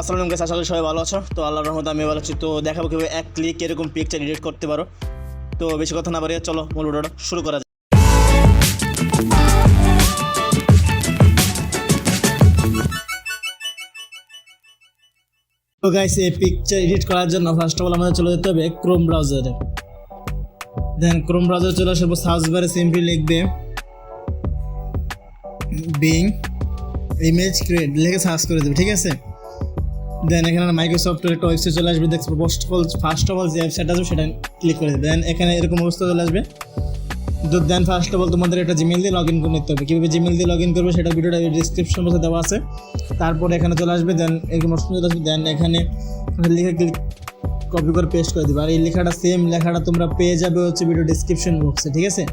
আসসালামু আলাইকুম, আশা করি সবাই ভালো আছো। তো আল্লাহর রহমতে আমি ভালো আছি। তো দেখাবো কীভাবে এক ক্লিক এরকম পিকচার এডিট করতে পারো। তো বেশি কথা না বাড়িয়ে চলো মূল ভিডিওটা শুরু করা যায়। তো গাইস, এই পিকচার এডিট করার জন্য ফার্স্ট অফ অল আমাদের চলে যেতে হবে ক্রোম ব্রাউজারে। দেন ক্রোম ব্রাউজারে চলে আসবো, সার্চ বারে সিম্পলি লিখবে বিং ইমেজ ক্রিয়েট লিখে সার্চ করে দেবে, ঠিক আছে। দেন এখানে মাইক্রোসফটের একটা ওয়েবসাইট চলে আসবে, দেখবো ফার্স্ট অফ অল যে ওয়েবসাইট আসবে সেটা ক্লিক করে দেবে। দেন এখানে এরকম অবস্থা চলে আসবে। দেন ফার্স্ট অফ অল তোমাদের একটা জিমেল দিয়ে লগ ইন করে নিতে হবে। কীভাবে জিমেল দিয়ে লগ ইন করবে সেটা ভিডিওটা ডিসক্রিপশন বক্সে দেওয়া আছে। তারপরে এখানে চলে আসবে, দেন এরকম অপশন চলে আসবে। দেন এখানে লিখে ক্লিক কপি করে পেস্ট করে দেবে। আর এই লেখাটা সেম লেখাটা তোমরা পেয়ে যাবে হচ্ছে ভিডিও ডিসক্রিপশন বক্সে, ঠিক আছে।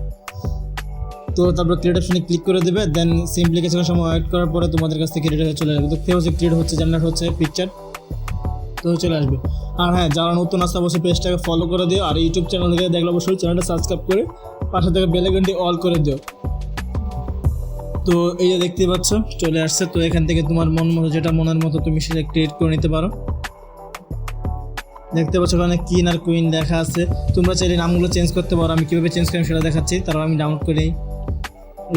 তো তারপর ক্রিয়েট অপশনে ক্লিক করে দেবে। দেন সিম্পলি কিছুক্ষণ সময় ওয়েট করার পরে তোমাদের কাছ থেকে ক্রিয়েট হয়ে চলে আসবে। দেখতে হচ্ছে ক্রিয়েট হচ্ছে, জেনারেট হচ্ছে পিকচার, তো চলে আসবে। আর হ্যাঁ, যারা নতুন আসতে অবশ্যই পেজটাকে ফলো করে দিও। আর ইউটিউব চ্যানেল থেকে দেখলে অবশ্যই চ্যানেলটা সাবস্ক্রাইব করে পাশে থেকে বেল আইকনটি অল করে দিও। তো এই যে দেখতে পাচ্ছ চলে আসছে। তো এখান থেকে তোমার মন মতো যেটা মনের মতো তুমি সেটা ক্রিয়েট করে নিতে পারো। দেখতে পাচ্ছ ওখানে কিন আর কুইন লেখা আছে। তোমরা চাইলে নামগুলো চেঞ্জ করতে পারো। আমি কীভাবে চেঞ্জ করি সেটা দেখাচ্ছি, তারপর আমি ডাউনলোড করেই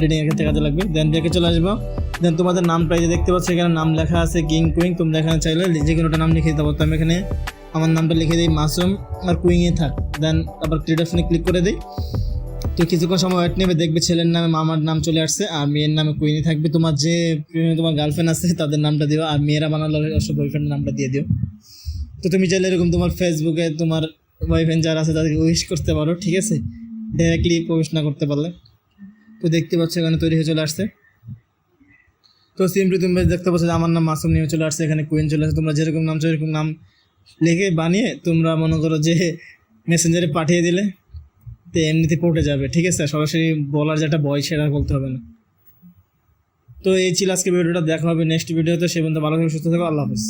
রিডিং এখান থেকে কাজে লাগবে। দেন ব্যাকে চলে আসবো। দেন তোমাদের নামটা এই যে দেখতে পাচ্ছ এখানে নাম লেখা আছে কিং কুইং। তোমরা এখানে চাইলে যে কোনোটা নাম লিখে দিতে পারো। তো আমি এখানে আমার নামটা লিখে দিই মাসুম আর কুইংয়ে থাক। দেন আবার ক্রিয়েট অপশনে ক্লিক করে দিই। তো কিছুক্ষণ সময় ওয়েট নেবে, দেখবে ছেলের নামে মামার নাম চলে আসছে আর মেয়ের নামে কুইনই থাকবে। তোমার যে তোমার গার্লফ্রেন্ড আছে তাদের নামটা দিও, আর মেয়েরা বানালে অবশ্যই বয়ফ্রেন্ডের নামটা দিয়ে দিও। তো তুমি চাইলে এরকম তোমার ফেসবুকে তোমার বয়ফ্রেন্ড যারা আছে তাদেরকে উইশ করতে পারো, ঠিক আছে, ডাইরেক্টলি প্রবেশ না করতে পারলে। তো দেখতে পাচ্ছ এখানে তৈরি হয়ে চলে আসছে। তো সিম্পলি তুমি দেখতে পাচ্ছ যে আমার নাম মাসুম নিয়ে চলে আসছে, এখানে কুইন চলে আসছে। তোমরা যেরকম নাম সেরকম নাম লিখে বানিয়ে তোমরা মনে করো যে মেসেঞ্জারে পাঠিয়ে দিলে তো এমনিতে পড়ে যাবে, ঠিক আছে। সরাসরি বলার যেটা ভয় সেটা বলতে হবে না। তো এই ছিল আজকে ভিডিওটা, দেখা হবে নেক্সট ভিডিওতে। সে পর্যন্ত ভালো থাকবে, সুস্থ থাকো, আল্লাহ হাফেজ।